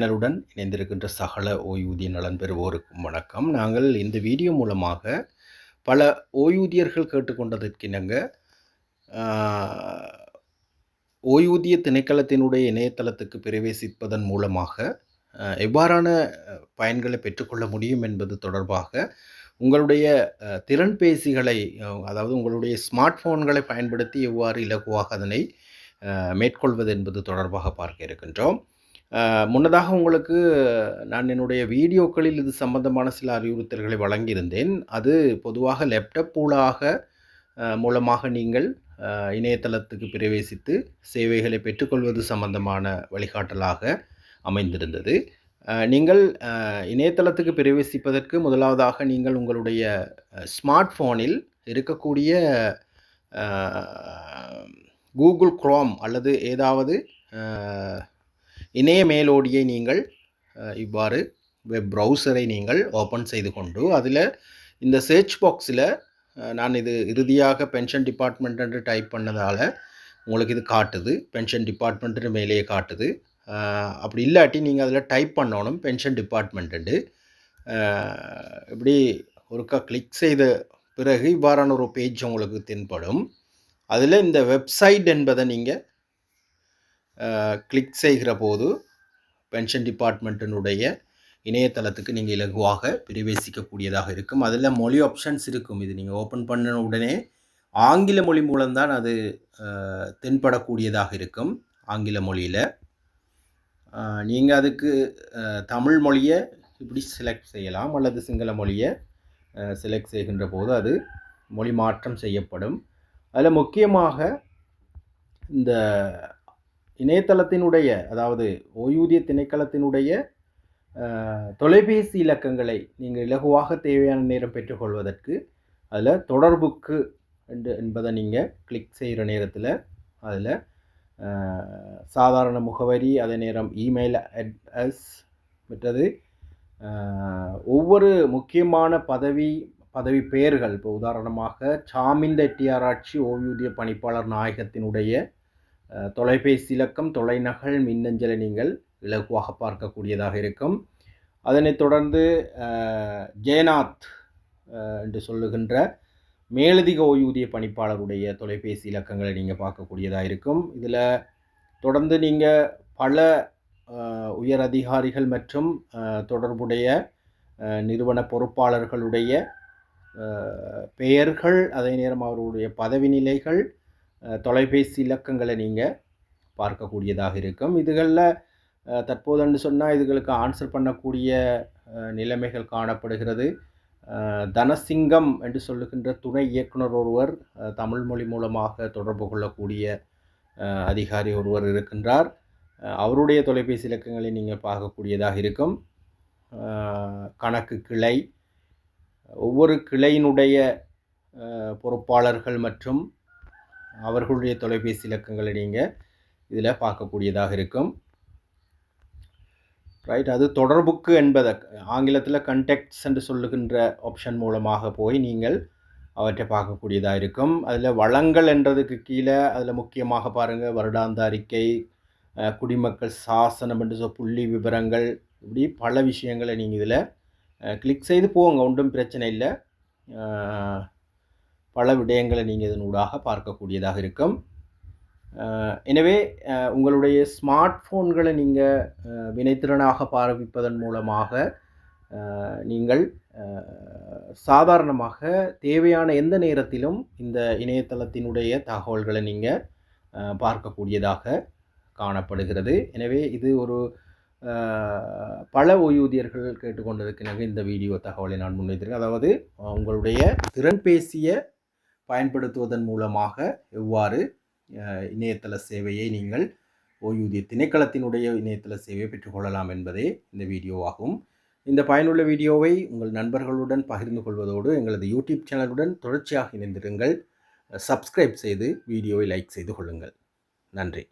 சேனலுடன் இணைந்திருக்கின்ற சகல ஓய்வூதிய நலன் பெறுவோருக்கும் வணக்கம். நாங்கள் இந்த வீடியோ மூலமாக பல ஓய்வூதியர்கள் கேட்டுக்கொண்டதற்கிணங்க ஓய்வூதிய திணைக்களத்தினுடைய இணையதளத்துக்கு பிரவேசிப்பதன் மூலமாக எவ்வாறான பயன்களை பெற்றுக்கொள்ள முடியும் என்பது தொடர்பாக உங்களுடைய திறன்பேசிகளை, அதாவது உங்களுடைய ஸ்மார்ட் ஃபோன்களை பயன்படுத்தி எவ்வாறு இலகுவாக அதனை மேற்கொள்வது என்பது தொடர்பாக பார்க்க இருக்கின்றோம். முன்னதாக உங்களுக்கு நான் என்னுடைய வீடியோக்களில் இது சம்பந்தமான சில அறிவுறுத்தல்களை வழங்கியிருந்தேன். அது பொதுவாக லேப்டாப் மூலமாக நீங்கள் இணையதளத்துக்கு பிரவேசித்து சேவைகளை பெற்றுக்கொள்வது சம்பந்தமான வழிகாட்டலாக அமைந்திருந்தது. நீங்கள் இணையதளத்துக்கு பிரவேசிப்பதற்கு முதலாவதாக நீங்கள் உங்களுடைய ஸ்மார்ட் ஃபோனில் இருக்கக்கூடிய கூகுள் குரோம் அல்லது ஏதாவது இணைய மேலோடியை நீங்கள் இவ்வாறு வெப் ப்ரௌசரை நீங்கள் ஓப்பன் செய்து கொண்டு அதில் இந்த சர்ச் பாக்ஸில் நான் இது இறுதியாக பென்ஷன் டிபார்ட்மெண்ட் என்று டைப் பண்ணதால் உங்களுக்கு இது காட்டுது, பென்ஷன் டிபார்ட்மெண்ட்டு மேலேயே காட்டுது. அப்படி இல்லாட்டி நீங்கள் அதில் டைப் பண்ணணும் பென்ஷன் டிபார்ட்மெண்ட்டு. இப்படி ஒருக்கா கிளிக் செய்த பிறகு இவ்வாறான ஒரு பேஜ் உங்களுக்கு தென்படும். அதில் இந்த வெப்சைட் என்பதை நீங்கள் கிளிக் செய்கிற போது பென்ஷன் டிபார்ட்மெண்ட்டினுடைய இணையதளத்துக்கு நீங்கள் இலகுவாக பிரவேசிக்கக்கூடியதாக இருக்கும். அதில் மொழி ஆப்ஷன்ஸ் இருக்கும். இது நீங்கள் ஓப்பன் பண்ண உடனே ஆங்கில மொழி மூலம்தான் அது தென்படக்கூடியதாக இருக்கும். ஆங்கில மொழியில் நீங்கள் அதுக்கு தமிழ் மொழியை இப்படி செலக்ட் செய்யலாம், அல்லது சிங்கள மொழியை செலக்ட் செய்கின்ற போது அது மொழி மாற்றம் செய்யப்படும். அதில் முக்கியமாக இந்த இணையதளத்தினுடைய, அதாவது ஓய்வூதிய திணைக்களத்தினுடைய தொலைபேசி இலக்கங்களை நீங்கள் இலகுவாக தேவையான நேரம் பெற்றுக்கொள்வதற்கு அதில் தொடர்புக்கு என்பதை நீங்கள் கிளிக் செய்கிற நேரத்தில் அதில் சாதாரண முகவரி, அதே நேரம் இமெயில் அட்ரஸ், மற்றது ஒவ்வொரு முக்கியமான பதவி பெயர்கள். இப்போ உதாரணமாக சாமிந்த எட்டியாராட்சி ஓய்வூதிய பணிப்பாளர் நாயகத்தினுடைய தொலைபேசி இலக்கம், தொலைநகல், மின்னஞ்சலை நீங்கள் இலகுவாக பார்க்கக்கூடியதாக இருக்கும். அதனைத் தொடர்ந்து ஜெயநாத் என்று சொல்லுகின்ற மேலதிக ஓய்வூதிய பணிப்பாளருடைய தொலைபேசி இலக்கங்களை நீங்கள் பார்க்கக்கூடியதாக இருக்கும். இதில் தொடர்ந்து நீங்கள் பல உயர் அதிகாரிகள் மற்றும் தொடர்புடைய நிறுவன பொறுப்பாளர்களுடைய பெயர்கள், அதே நேரம் அவர்களுடைய பதவி நிலைகள், தொலைபேசி இலக்கங்களை நீங்கள் பார்க்கக்கூடியதாக இருக்கும். இதுகளில் தற்போதுன்னு சொன்னால் இதுகளுக்கு ஆன்சர் பண்ணக்கூடிய நிலைமைகள் காணப்படுகிறது. தனசிங்கம் என்று சொல்லுகின்ற துணை இயக்குனர் ஒருவர், தமிழ் மொழி மூலமாக தொடர்பு கொள்ளக்கூடிய அதிகாரி ஒருவர் இருக்கின்றார். அவருடைய தொலைபேசி இலக்கங்களை நீங்கள் பார்க்கக்கூடியதாக இருக்கும். கணக்கு கிளை, ஒவ்வொரு கிளையினுடைய பொறுப்பாளர்கள் மற்றும் அவர்களுடைய தொலைபேசி இலக்கங்களை நீங்கள் இதில் பார்க்கக்கூடியதாக இருக்கும். ரைட், அது தொடர்புக்கு என்பதை ஆங்கிலத்தில் கண்டெக்ட்ஸ் என்று சொல்லுகின்ற ஆப்ஷன் மூலமாக போய் நீங்கள் அவற்றை பார்க்கக்கூடியதாக இருக்கும். அதில் வளங்கள் என்றதுக்கு கீழே அதில் முக்கியமாக பாருங்கள், வருடாந்த அறிக்கை, குடிமக்கள் சாசனம் என்று புள்ளி விவரங்கள், இப்படி பல விஷயங்களை நீங்கள் இதில் கிளிக் செய்து போங்க, ஒன்றும் பிரச்சனை இல்லை. பல விடயங்களை நீங்கள் இதனூடாக பார்க்கக்கூடியதாக இருக்கும். எனவே உங்களுடைய ஸ்மார்ட் ஃபோன்களை நீங்கள் வினைத்திறனாக பாவிப்பதன் மூலமாக நீங்கள் சாதாரணமாக தேவையான எந்த நேரத்திலும் இந்த இணையதளத்தினுடைய தகவல்களை நீங்கள் பார்க்கக்கூடியதாக காணப்படுகிறது. எனவே இது ஒரு பல ஓய்வூதியர்கள் கேட்டுக்கொண்டிருக்கின்ற இந்த வீடியோ தகவலை நான் முன்வைத்திருக்கேன். அதாவது உங்களுடைய திறன்பேசியை பயன்படுத்துவதன் மூலமாக எவ்வாறு இணையதள சேவையை நீங்கள் ஓய்வூதிய திணைக்களத்தினுடைய இணையதள சேவையை பெற்றுக்கொள்ளலாம் என்பதே இந்த வீடியோவாகும். இந்த பயனுள்ள வீடியோவை உங்கள் நண்பர்களுடன் பகிர்ந்து கொள்வதோடு எங்களது யூடியூப் சேனலுடன் தொடர்ச்சியாக இணைந்திருங்கள். சப்ஸ்கிரைப் செய்து வீடியோவை லைக் செய்து கொள்ளுங்கள். நன்றி.